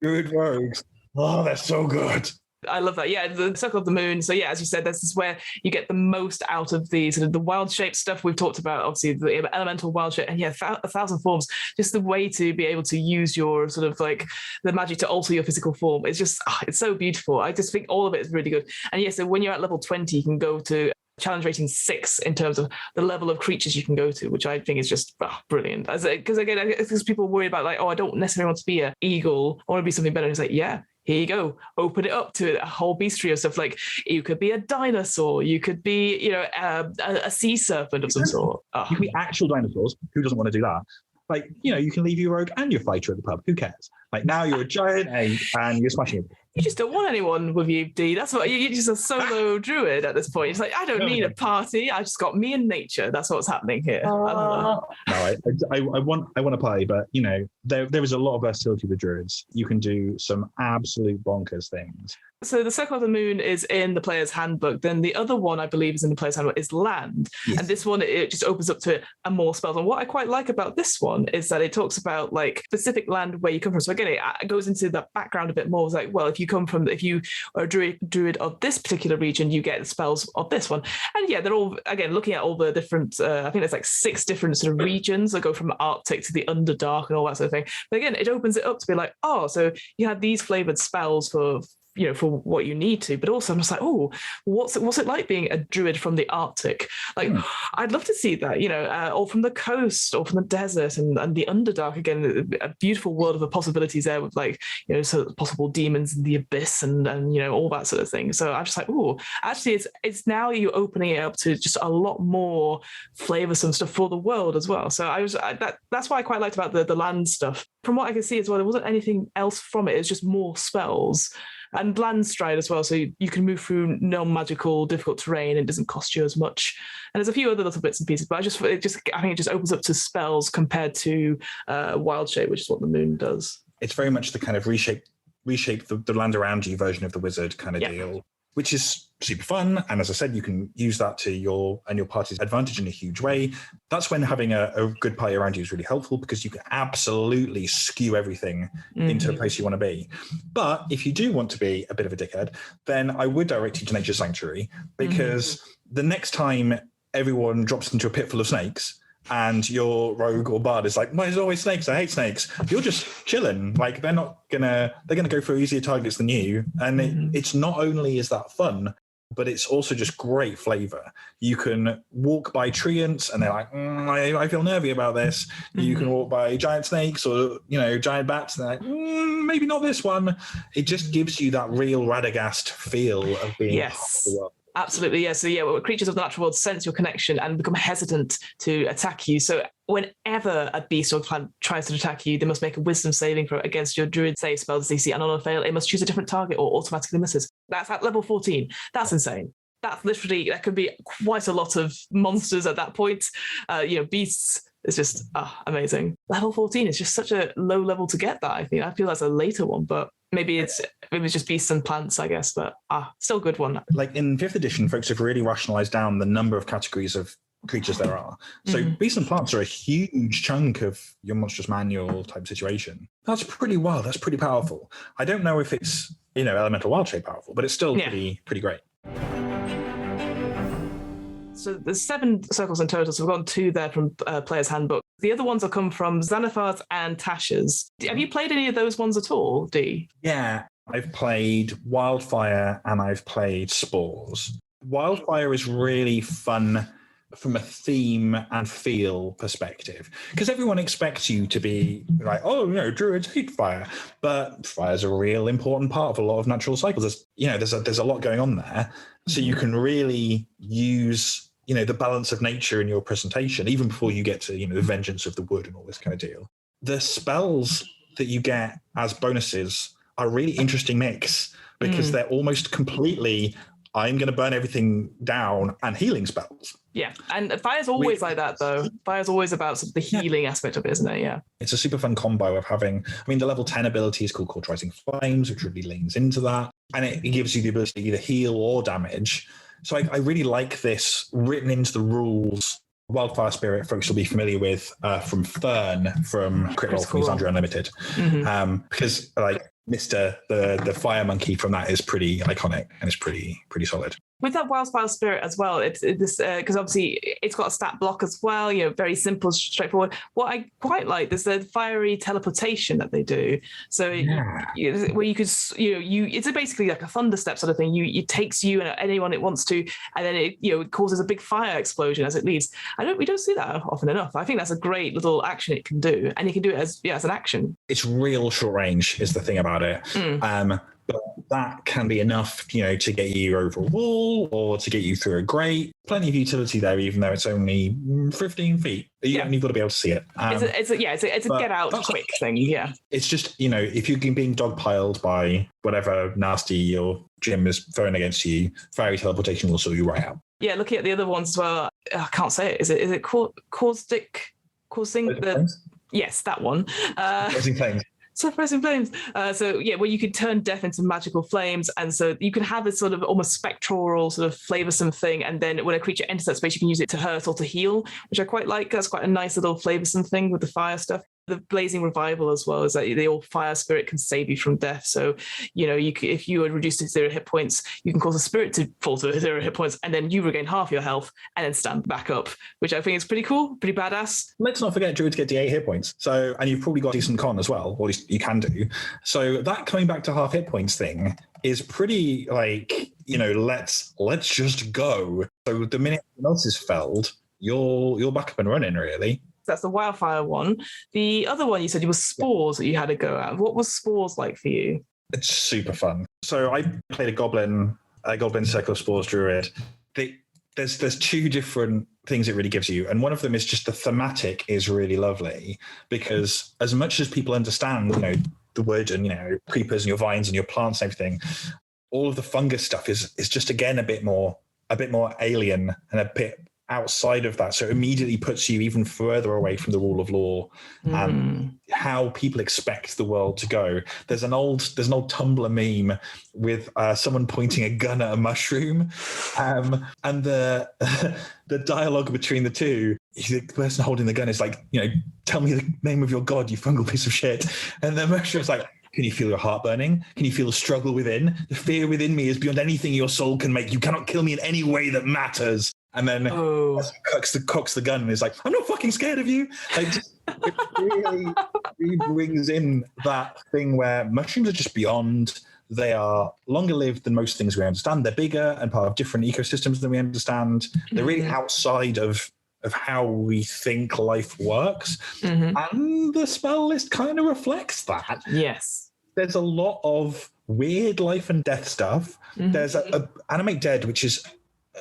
Druid rogues, oh, they're so good. I love that. Yeah, the Circle of the Moon. So yeah, as you said, this is where you get the most out of the sort of the wild shape stuff we've talked about. Obviously, the elemental wild shape, and yeah, 1,000 forms. Just the way to be able to use your sort of like the magic to alter your physical form. It's just it's so beautiful. I just think all of it is really good. And yeah, so when you're at level 20, you can go to challenge rating 6 in terms of the level of creatures you can go to, which I think is just brilliant. Because again, because people worry about like, oh, I don't necessarily want to be an eagle. I want to be something better. And it's like, yeah. Here you go. Open it up to a whole bestiary of stuff. Like, you could be a dinosaur. You could be, you know, a sea serpent of some sort. You can be actual dinosaurs. Who doesn't want to do that? Like, you know, you can leave your rogue and your fighter at the pub. Who cares? Like, now you're a giant ape and you're smashing it. You just don't want anyone with you, D. That's what you're just a solo druid at this point. It's like, I don't need a party. I just got me and nature. That's what's happening here. No, I want to play, but you know, there is a lot of versatility with druids. You can do some absolute bonkers things. So the Circle of the Moon is in the player's handbook. Then the other one, I believe, is in the player's handbook is land. Yes. And this one, it just opens up to more spells. And what I quite like about this one is that it talks about like specific land where you come from. So again, it goes into the background a bit more. It's like, well, if you are a druid of this particular region, you get spells of this one. And yeah, they're all, again, looking at all the different, I think there's like 6 different sort of regions that go from Arctic to the Underdark and all that sort of thing. But again, it opens it up to be like, oh, so you have these flavored spells for what you need to, but also I'm just like, oh, what's it like being a druid from the Arctic? Like, I'd love to see that, you know, or from the coast or from the desert and the Underdark. Again, a beautiful world of possibilities there with like, you know, so possible demons in the abyss and you know, all that sort of thing. So I'm just like, oh, actually it's now you opening it up to just a lot more flavoursome stuff for the world as well. So that's what I quite liked about the land stuff. From what I can see as well, there wasn't anything else from it. It's just more spells. And land stride as well, so you can move through non-magical, difficult terrain, and it doesn't cost you as much. And there's a few other little bits and pieces, but I think it just opens up to spells compared to Wild Shape, which is what the moon does. It's very much the kind of reshape the land around you version of the wizard kind of deal, which is super fun. And as I said, you can use that to your party's advantage in a huge way. That's when having a good party around you is really helpful, because you can absolutely skew everything into the place you want to be. But if you do want to be a bit of a dickhead, then I would direct you to Nature's Sanctuary, because the next time everyone drops into a pit full of snakes and your rogue or bard is like, "Why is there always snakes? I hate snakes." You're just chilling. Like, they're gonna go for easier targets than you. And it's not only is that fun, but it's also just great flavor. You can walk by treants and they're like, I feel nervy about this. You can walk by giant snakes or, giant bats and they're like, maybe not this one. It just gives you that real Radagast feel of being part of the world. Absolutely, yeah. So creatures of the natural world sense your connection and become hesitant to attack you. So whenever a beast or plant tries to attack you, they must make a wisdom saving throw against your druid save spells DC, and on a fail, it must choose a different target or automatically misses. That's at level 14. That's insane. That could be quite a lot of monsters at that point. Beasts is just amazing. Level 14 is just such a low level to get that, I think. I feel that's a later one, but maybe it's just beasts and plants, I guess, but still a good one. Like in 5th edition, folks have really rationalized down the number of categories of creatures there are. So beasts and plants are a huge chunk of your monstrous manual type situation. That's pretty wild. That's pretty powerful. I don't know if it's, elemental wild shape powerful, but it's still pretty great. So there's 7 circles in total, so we've got 2 there from Player's Handbook. The other ones will come from Xanathar's and Tasha's. Have you played any of those ones at all, Dee? Yeah, I've played Wildfire and I've played Spores. Wildfire is really fun from a theme and feel perspective, because everyone expects you to be like, druids hate fire, but fire is a real important part of a lot of natural cycles. There's a lot going on there, so you can really use the balance of nature in your presentation, even before you get to the vengeance of the wood and all this kind of deal. The spells that you get as bonuses are a really interesting mix, because they're almost completely, I'm going to burn everything down, and healing spells. Yeah, and fire's always like that, though. Fire's always about sort of the healing aspect of it, isn't it? Yeah. It's a super fun combo of having, the level 10 ability is called Cauterizing Flames, which really leans into that. And it gives you the ability to either heal or damage. So I really like this written into the rules. Wildfire Spirit, folks will be familiar with from Fern from Crit Roll from Xandria Unlimited. Because Mr. the fire monkey from that is pretty iconic and it's pretty solid. With that Wildfire Spirit as well, it's because obviously it's got a stat block as well, very simple, straightforward. What I quite like is the fiery teleportation that they do. So where you could, it's basically like a thunder step sort of thing. It takes you and anyone it wants to, and then it causes a big fire explosion as it leaves. We don't see that often enough. I think that's a great little action it can do, and you can do it as an action. It's real short range is the thing about it. But that can be enough, to get you over a wall or to get you through a grate. Plenty of utility there, even though it's only 15 feet. You've got to be able to see it. It's a get out quick thing. Yeah. It's just, if you're being dogpiled by whatever nasty your gym is throwing against you, fiery teleportation will sort you right out. Yeah, looking at the other ones as well, I can't say it. Is it causing? Yes, that one. Causing flames. Suppressing flames. Where you could turn death into magical flames, and so you can have this sort of almost spectral, sort of flavoursome thing, and then when a creature enters that space, you can use it to hurt or to heal, which I quite like. That's quite a nice little flavoursome thing with the fire stuff. The blazing revival as well is that the old fire spirit can save you from death. So, if you are reduced to 0 hit points, you can cause a spirit to fall to 0 hit points, and then you regain half your health and then stand back up, which I think is pretty cool, pretty badass. Let's not forget druids get D8 hit points. So, and you've probably got decent con as well, or at least you can do. So that coming back to half hit points thing is pretty let's just go. So the minute anyone else is felled, you're back up and running, really. That's the Wildfire one. The other one you said was Spores that you had to go at. What was Spores like for you? It's super fun. So I played a Goblin Circle of Spores Druid. There's 2 different things it really gives you. And one of them is just the thematic is really lovely, because as much as people understand, the wood and, creepers and your vines and your plants and everything. All of the fungus stuff is just, again, a bit more alien and a bit outside of that. So it immediately puts you even further away from the rule of law and how people expect the world to go. There's an old Tumblr meme with someone pointing a gun at a mushroom, and the dialogue between the two, the person holding the gun is like, tell me the name of your god, you fungal piece of shit. And the mushroom's like, can you feel your heart burning? Can you feel the struggle within? The fear within me is beyond anything your soul can make. You cannot kill me in any way that matters. And then cocks the gun and is like, I'm not fucking scared of you. It really brings in that thing where mushrooms are just beyond. They are longer lived than most things we understand. They're bigger and part of different ecosystems than we understand. They're really outside of how we think life works. And the spell list kind of reflects that. Yes. There's a lot of weird life and death stuff. There's a Animate Dead, which is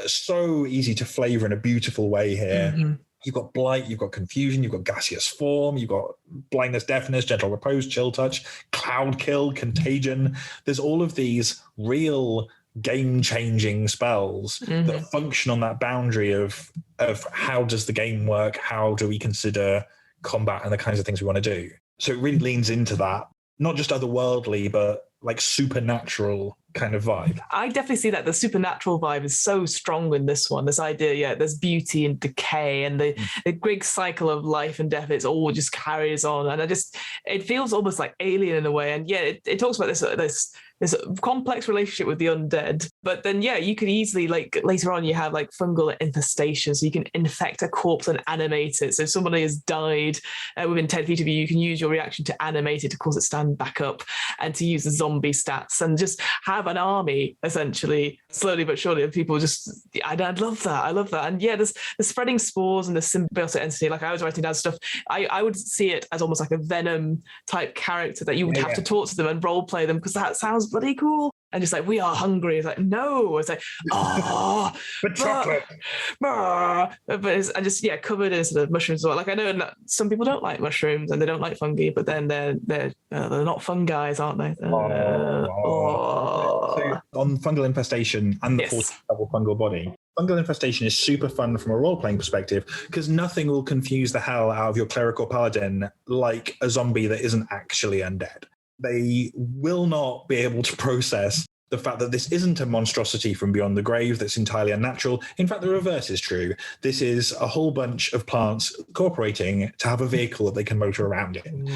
so easy to flavor in a beautiful way here. You've got blight, you've got confusion, you've got gaseous form, you've got blindness, deafness, gentle repose, chill touch, cloud kill, contagion. There's all of these real game-changing spells that function on that boundary of how does the game work, how do we consider combat and the kinds of things we want to do. So it really leans into that, not just otherworldly, but like supernatural kind of vibe. I definitely see that the supernatural vibe is so strong in this one. This idea, there's beauty and decay and the big cycle of life and death. It's all just carries on, and it feels almost like alien in a way. And it talks about this complex relationship with the undead. But then you could easily, like later on, you have like fungal infestation, so you can infect a corpse and animate it. So if somebody has died within 10 feet of you, you can use your reaction to animate it to cause it stand back up and to use the zombie stats and just have an army essentially slowly but surely of people. I'd love that. And there's the spreading spores and the symbiotic entity. Like I was writing down stuff, I would see it as almost like a Venom type character that you would have to talk to them and role play them, because that sounds bloody cool. And just like, we are hungry. It's like, no. It's like, but chocolate. But it's covered in sort of mushrooms. Like I know some people don't like mushrooms and they don't like fungi, but then they're not fungi, aren't they? So on fungal infestation and the 14th level fungal body, fungal infestation is super fun from a role-playing perspective because nothing will confuse the hell out of your cleric or paladin like a zombie that isn't actually undead. They will not be able to process the fact that this isn't a monstrosity from beyond the grave that's entirely unnatural. In fact, the reverse is true. This is a whole bunch of plants cooperating to have a vehicle that they can motor around in.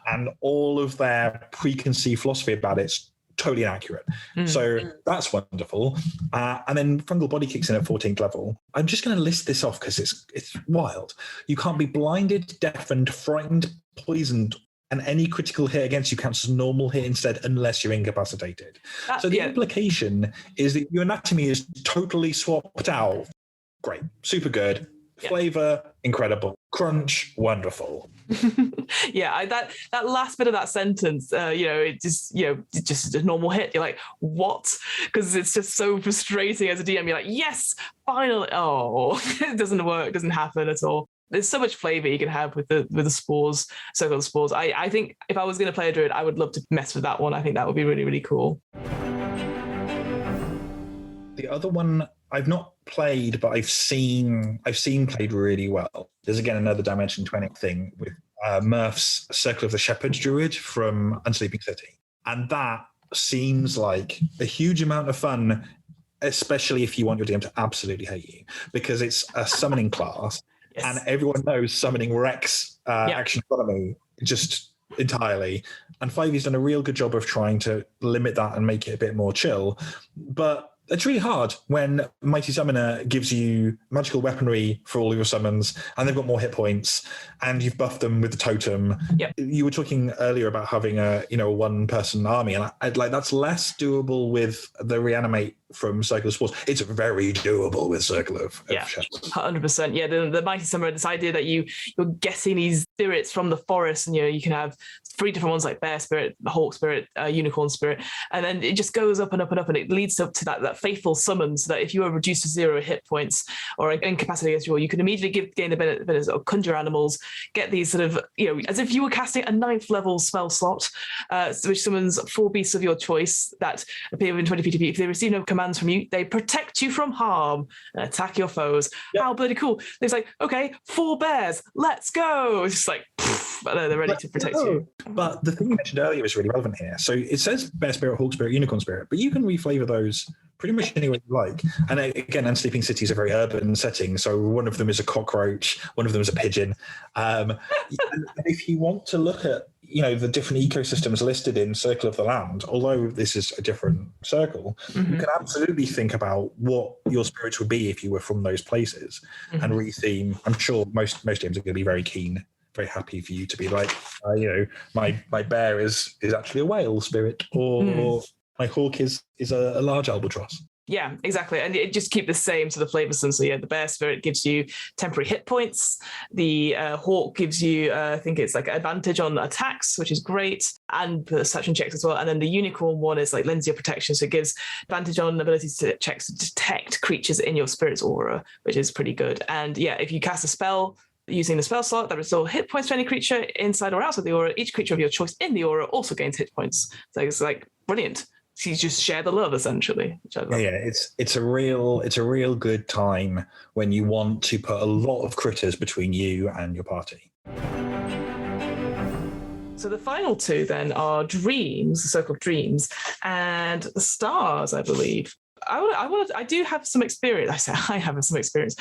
And all of their preconceived philosophy about it's totally inaccurate. So that's wonderful. And then fungal body kicks in at 14th level. I'm just going to list this off because it's wild. You can't be blinded, deafened, frightened, poisoned, and any critical hit against you counts as a normal hit instead unless you're incapacitated. So the implication is that your anatomy is totally swapped out. Great. Super good. Flavor, incredible. Crunch, wonderful. That last bit of that sentence, it's just a normal hit. You're like, what? Because it's just so frustrating as a DM. You're like, yes, finally. Oh, it doesn't work. It doesn't happen at all. There's so much flavor you can have with the spores, circle of spores. I think if I was going to play a druid, I would love to mess with that one. I think that would be really, really cool. The other one I've not played, but I've seen played really well. There's again another Dimension 20 thing with Murph's Circle of the Shepherd Druid from Unsleeping City. And that seems like a huge amount of fun, especially if you want your DM to absolutely hate you, because it's a summoning class. Yes. And everyone knows summoning wrecks action economy just entirely. And 5e's done a real good job of trying to limit that and make it a bit more chill. But it's really hard when Mighty Summoner gives you magical weaponry for all of your summons and they've got more hit points and you've buffed them with the totem. Yep. You were talking earlier about having a one-person army, and I that's less doable with the Reanimate from Circle of Spores. It's very doable with Circle of Shadows. 100%. Yeah, the Mighty Summoner, this idea that you're getting these spirits from the forest, and you can have 3 different ones like Bear Spirit, Hawk Spirit, Unicorn Spirit, and then it just goes up and up and up, and it leads up to that faithful summon, so that if you are reduced to 0 hit points or incapacity against you, you can immediately gain the benefit of conjure animals, get these sort of, as if you were casting a 9th level spell slot, which summons 4 beasts of your choice that appear within 20 feet of you. If they receive no commands from you, they protect you from harm and attack your foes. Yep. How bloody cool. It's like, okay, 4 bears, let's go. It's just like, they're ready to protect you. But the thing you mentioned earlier is really relevant here. So it says Bear Spirit, Hawk Spirit, Unicorn Spirit, but you can reflavor those pretty much any way you like. And again, Unsleeping City is a very urban setting. So one of them is a cockroach, one of them is a pigeon. And if you want to look at, the different ecosystems listed in Circle of the Land, although this is a different circle, you can absolutely think about what your spirits would be if you were from those places and retheme. I'm sure most games are going to be very keen, very happy for you to be like, my bear is actually a whale spirit, or my hawk is a large albatross. Yeah, exactly. And it just keep the same sort of flavors. So the Bear Spirit gives you temporary hit points. The Hawk gives you, I think it's like advantage on attacks, which is great, and perception checks as well. And then the Unicorn one is like lends you protection. So it gives advantage on abilities to checks to detect creatures in your spirit's aura, which is pretty good. And yeah, if you cast a spell using the spell slot that restores hit points to any creature inside or outside the aura, each creature of your choice in the aura also gains hit points. So it's like brilliant. So you just share the love, essentially. Which I love. Yeah, it's a real good time when you want to put a lot of critters between you and your party. So the final 2 then are Dreams, the Circle of Dreams, and the Stars, I believe. I do have some experience. I say I have some experience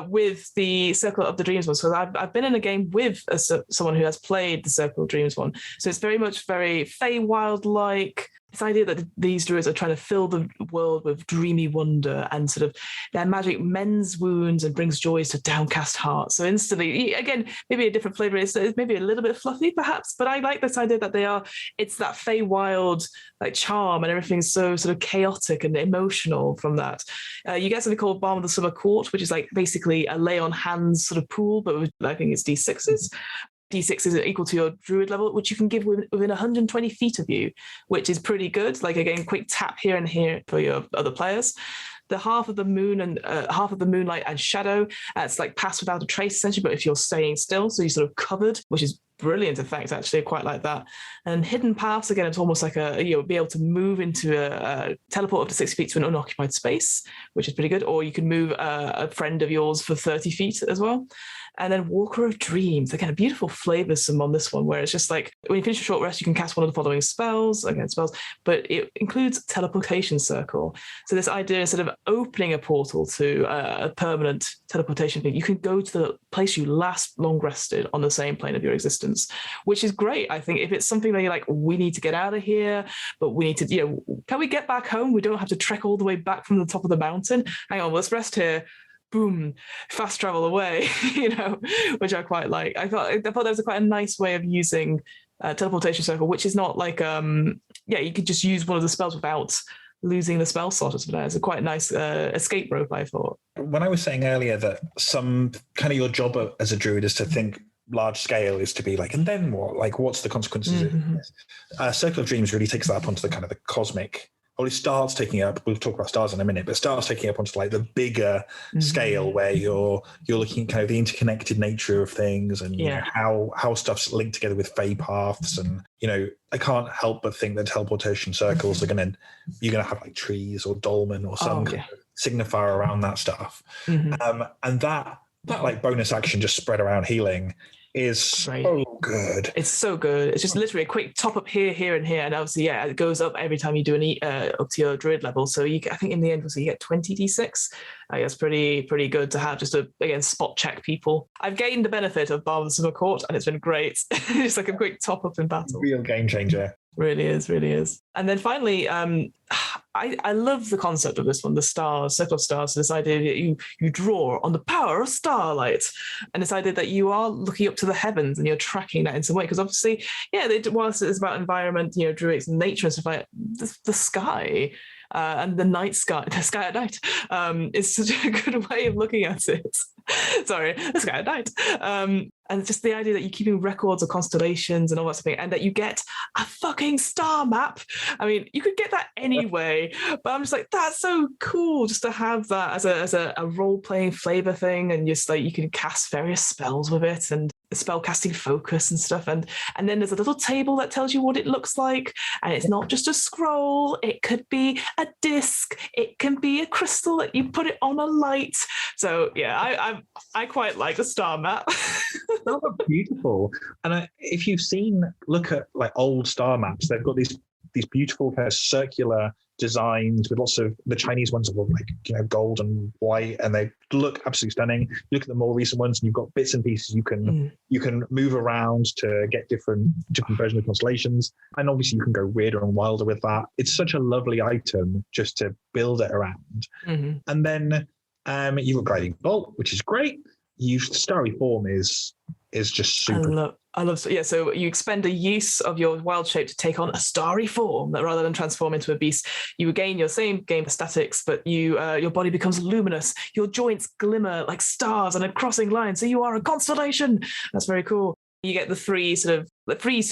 with the Circle of the Dreams one. So I've been in a game with someone who has played the Circle of Dreams one. So it's very much very Feywild-like. This idea that these druids are trying to fill the world with dreamy wonder, and sort of their magic mends wounds and brings joys to downcast hearts. So instantly, again, maybe a different flavor. It's maybe a little bit fluffy, perhaps, but I like this idea that it's that Feywild like charm, and everything's so sort of chaotic and emotional from that. You get something called Balm of the Summer Court, which is like basically a lay on hands sort of pool, but I think it's D6s. D6 is equal to your druid level, which you can give within 120 feet of you, which is pretty good. Like, again, quick tap here and here for your other players. The half of the moon and half of the moonlight and shadow, it's like pass without a trace, essentially, but if you're staying still, so you're sort of covered, which is brilliant effect, actually. I quite like that. And hidden paths, again, it's almost like you'll be able to move into a teleport up to 60 feet to an unoccupied space, which is pretty good. Or you can move a friend of yours for 30 feet as well. And then Walker of Dreams, again, a beautiful flavoursome on this one, where it's just like when you finish a short rest, you can cast one of the following spells, but it includes Teleportation Circle. So this idea, instead of opening a portal to a permanent teleportation thing, you can go to the place you last long rested on the same plane of your existence, which is great. I think if it's something that you're like, we need to get out of here, but we need to, can we get back home? We don't have to trek all the way back from the top of the mountain. Hang on, let's rest here. Boom, fast travel away, which I quite like. I thought that was quite a nice way of using Teleportation Circle, which is not like, you could just use one of the spells without losing the spell slot. It's a quite nice escape rope, I thought. When I was saying earlier that some kind of your job as a druid is to think large scale, is to be like, and then what? Like, what's the consequences of this? Circle of Dreams really takes that up onto the kind of the cosmic. Well, it starts taking up, we'll talk about stars in a minute, but starts taking up onto like the bigger scale, where you're looking at kind of the interconnected nature of things, and how stuff's linked together with fey paths. And I can't help but think that teleportation circles you're gonna have like trees or dolmen or some kind of signifier around that stuff. And that like bonus action just spread around healing is so good. It's so good. It's just literally a quick top up here, and here, and obviously, it goes up every time you do up to your druid level. So I think in the end, you get 20 d6. It's pretty good to have, just to again spot check people. I've gained the benefit of Balm of the Summer Court, and it's been great. It's like a quick top up in battle. Real game changer. Really is. And then finally, I love the concept of this one, the stars, circle of stars. So this idea that you draw on the power of starlight, and this idea that you are looking up to the heavens and you're tracking that in some way. Because obviously, yeah, whilst it's about environment, druids and nature and stuff like the sky. And the night sky, the sky at night, is such a good way of looking at it. Sorry, the sky at night. And just the idea that you're keeping records of constellations and all that stuff, and that you get a fucking star map. I mean, you could get that anyway, but I'm just like, that's so cool just to have that as a role-playing flavor thing, and just like you can cast various spells with it and spell casting focus and stuff. And then there's a little table that tells you what it looks like. And it's not just a scroll, it could be a disc, it can be a crystal that you put it on a light. So yeah, I quite like the star map. They're beautiful. And if you've look at like old star maps, they've got these beautiful kind of circular designs with lots of the Chinese ones are like gold and white, and they look absolutely stunning. You look at the more recent ones, and you've got bits and pieces you can move around to get different versions of constellations, and obviously you can go weirder and wilder with that. It's such a lovely item just to build it around. And then you've got guiding bolt, which is great. Starry form is just super. I love so you expend a use of your wild shape to take on a starry form that rather than transform into a beast, you regain your same game statics, but your body becomes luminous, your joints glimmer like stars and a crossing line, so you are a constellation. That's very cool. You get the three sort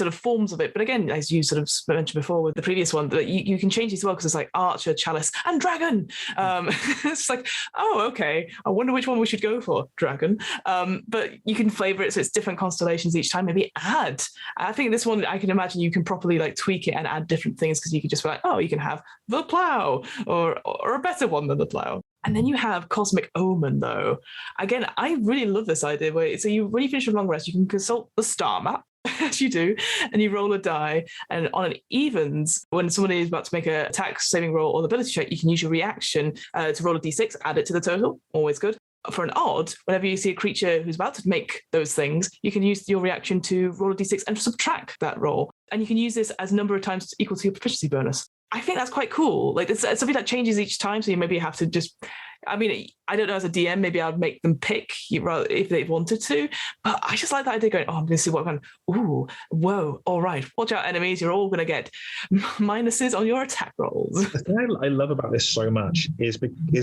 of forms of it. But again, as you sort of mentioned before with the previous one, that you can change these as well, because it's like archer, chalice, and dragon. It's like, oh, okay. I wonder which one we should go for, dragon. But you can flavor it so it's different constellations each time. Maybe add. I think this one, I can imagine you can properly like tweak it and add different things, because you can just be like, oh, you can have the plow or a better one than the plow. And then you have Cosmic Omen, though. Again, I really love this idea when you finish a long rest, you can consult the star map, as you do, and you roll a die. And on an evens, when somebody is about to make an attack, saving roll, or the ability check, you can use your reaction to roll a d6, add it to the total. Always good. For an odd, whenever you see a creature who's about to make those things, you can use your reaction to roll a d6 and subtract that roll. And you can use this as a number of times equal to your proficiency bonus. I think that's quite cool. Like, it's something that changes each time, so you maybe have to just, I mean, I don't know, as a DM, maybe I'd make them pick if they wanted to, but I just like that idea going, oh, I'm going to see what I'm going, ooh, whoa, all right, watch out, enemies, you're all going to get minuses on your attack rolls. The thing I love about this so much is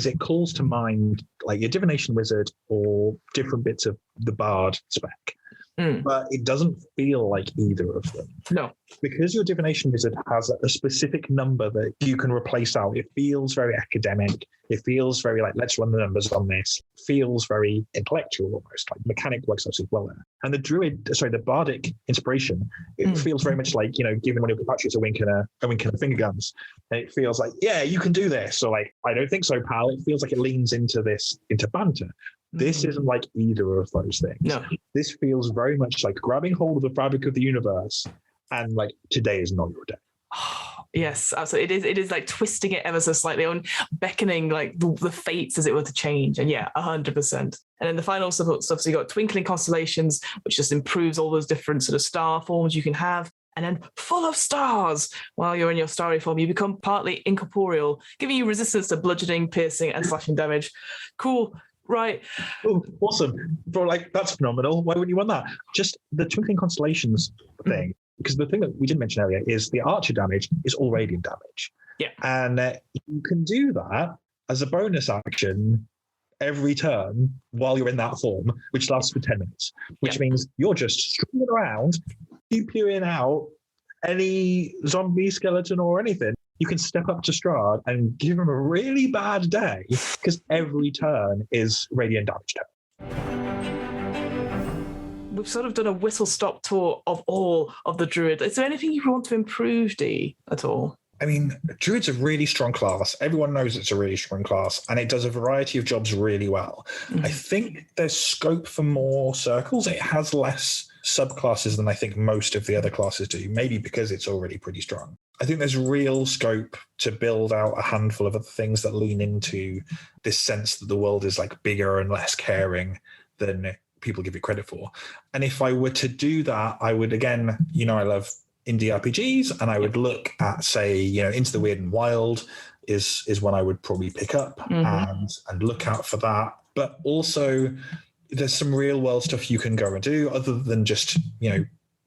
it calls to mind like your divination wizard or different bits of the bard spec. But it doesn't feel like either of them. No. Because your divination wizard has a specific number that you can replace out, it feels very academic. It feels very like, let's run the numbers on this. It feels very intellectual almost, like mechanic works absolutely well there. And the bardic inspiration, it feels very much like, giving one of your compatriots a wink and a finger guns. And it feels like, yeah, you can do this. Or like, I don't think so, pal. It feels like it leans into banter. This isn't like either of those things. No. This feels very much like grabbing hold of the fabric of the universe and like, today is not your day. Yes, absolutely. It is like twisting it ever so slightly and beckoning like the fates as it were to change. And yeah, 100%. And then the final stuff, so you got twinkling constellations, which just improves all those different sort of star forms you can have. And then full of stars. While you're in your starry form, you become partly incorporeal, giving you resistance to bludgeoning, piercing, and slashing damage. Cool. Right. Oh, awesome. Bro, like, that's phenomenal. Why wouldn't you want that? Just the twinkling constellations thing, because the thing that we didn't mention earlier is the archer damage is all radiant damage. Yeah. And you can do that as a bonus action every turn while you're in that form, which lasts for 10 minutes, which means you're just streaming around, pew-pewing out any zombie, skeleton, or anything. You can step up to Strahd and give him a really bad day, because every turn is radiant damage turn. We've sort of done a whistle-stop tour of all of the Druid. Is there anything you want to improve, Dee, at all? I mean, Druid's a really strong class. Everyone knows it's a really strong class, and it does a variety of jobs really well. I think there's scope for more circles. It has less subclasses than I think most of the other classes do, maybe because it's already pretty strong. I think there's real scope to build out a handful of other things that lean into this sense that the world is like bigger and less caring than people give it credit for. And if I were to do that, I would, again, I love indie RPGs, and I would look at, say, Into the Weird and Wild is one I would probably pick up and look out for that. But also, there's some real world stuff you can go and do other than just,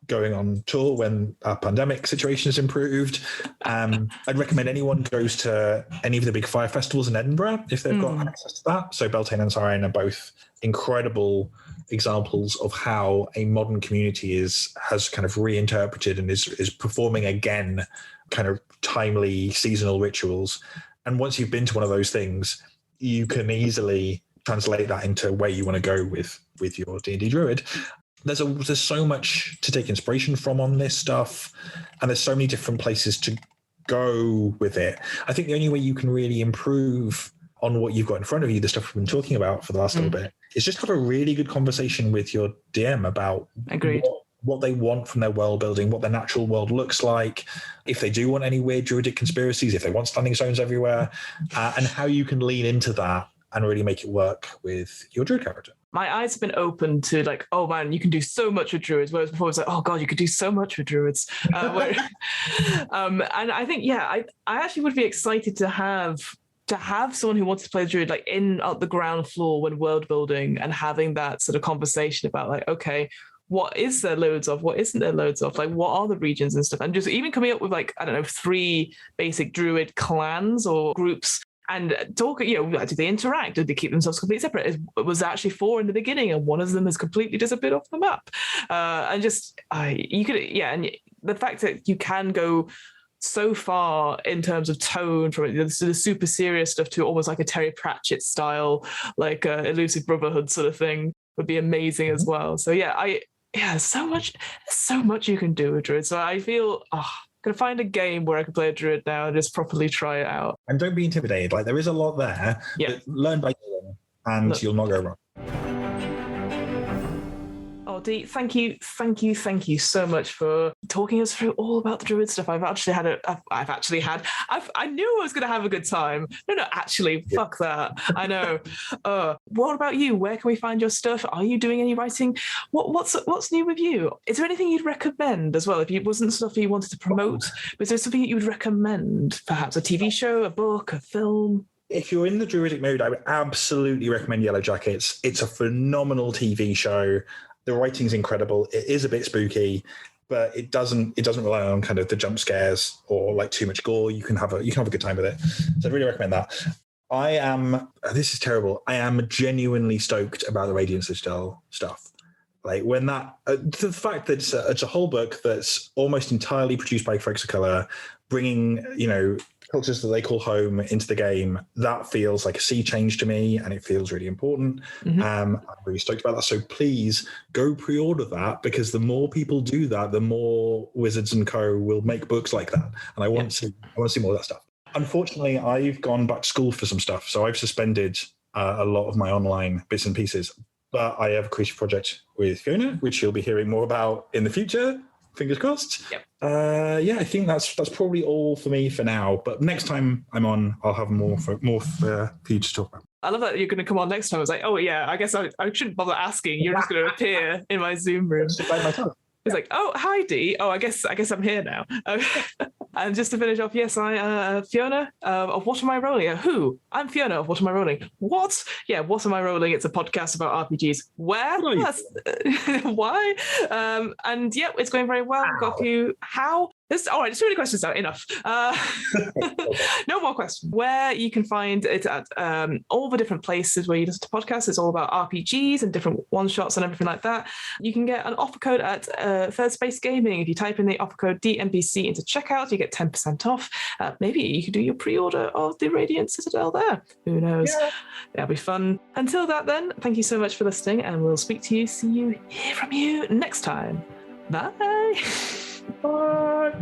going on tour when our pandemic situation has improved. I'd recommend anyone goes to any of the big fire festivals in Edinburgh if they've got access to that. So Beltane and Siren are both incredible examples of how a modern community has kind of reinterpreted and is performing again kind of timely seasonal rituals. And once you've been to one of those things, you can easily translate that into where you want to go with your D&D Druid. There's so much to take inspiration from on this stuff, and there's so many different places to go with it. I think the only way you can really improve on what you've got in front of you, the stuff we've been talking about for the last little bit, is just have a really good conversation with your DM about what they want from their world building, what their natural world looks like, if they do want any weird druidic conspiracies, if they want standing stones everywhere, and how you can lean into that and really make it work with your druid character. My eyes have been open to like, oh man, you can do so much with druids. Whereas before it was like, oh god, you could do so much with druids. And I think, I actually would be excited to have someone who wants to play druid like in at the ground floor when world building and having that sort of conversation about like, okay, what is there loads of? What isn't there loads of? Like, what are the regions and stuff? And just even coming up with like, I don't know, 3 basic druid clans or groups. And talk, do they interact? Did they keep themselves completely separate? It was actually 4 in the beginning, and one of them has completely disappeared off the map. And the fact that you can go so far in terms of tone from the super serious stuff to almost like a Terry Pratchett style, like Elusive Brotherhood sort of thing would be amazing as well. So so much you can do with Druid. So I feel, gonna find a game where I can play a druid now and just properly try it out. And don't be intimidated. Like, there is a lot there. Yeah. Learn by doing, and you'll not go wrong. Oh, Dee, thank you so much for talking us through all about the druid stuff. I knew I was going to have a good time. No, actually, fuck that. I know. What about you? Where can we find your stuff? Are you doing any writing? What's new with you? Is there anything you'd recommend as well? If it wasn't stuff you wanted to promote, but is there something that you would recommend? Perhaps a TV show, a book, a film? If you're in the druidic mood, I would absolutely recommend Yellow Jackets. It's a phenomenal TV show. The writing's incredible. It is a bit spooky, but it doesn't rely on kind of the jump scares or like too much gore. You can have a good time with it. So I'd really recommend that. This is terrible. I am genuinely stoked about the Radiant Citadel stuff. Like when the fact that it's a whole book that's almost entirely produced by Color, bringing, cultures that they call home into the game, that feels like a sea change to me, and it feels really important. I'm really stoked about that. So please go pre-order that, because the more people do that, the more Wizards and Co. will make books like that. And I want to see more of that stuff. Unfortunately, I've gone back to school for some stuff, so I've suspended a lot of my online bits and pieces. But I have a creative project with Fiona, which you'll be hearing more about in the future. Fingers crossed. Yep. I think that's probably all for me for now. But next time I'm on, I'll have more for you to talk about. I love that you're going to come on next time. I was like, oh yeah, I guess I shouldn't bother asking. You're just going to appear in my Zoom room. It's like, oh, hi, Dee. Oh, I guess I'm here now. And just to finish off, yes, Fiona of What Am I Rolling? Who? I'm Fiona of What Am I Rolling? What? Yeah, What Am I Rolling? It's a podcast about RPGs. Where? Why? And yeah, it's going very well. We've got a few. How? All right, too many questions now. Enough. No more questions. Where you can find it at all the different places where you listen to podcasts. It's all about RPGs and different one-shots and everything like that. You can get an offer code at Third Space Gaming. If you type in the offer code DMBC into checkout, you get 10% off. Maybe you could do your pre-order of the Radiant Citadel there. Who knows? Yeah. That'll be fun. Until that then, thank you so much for listening, and we'll hear from you next time. Bye. Bye. Bye.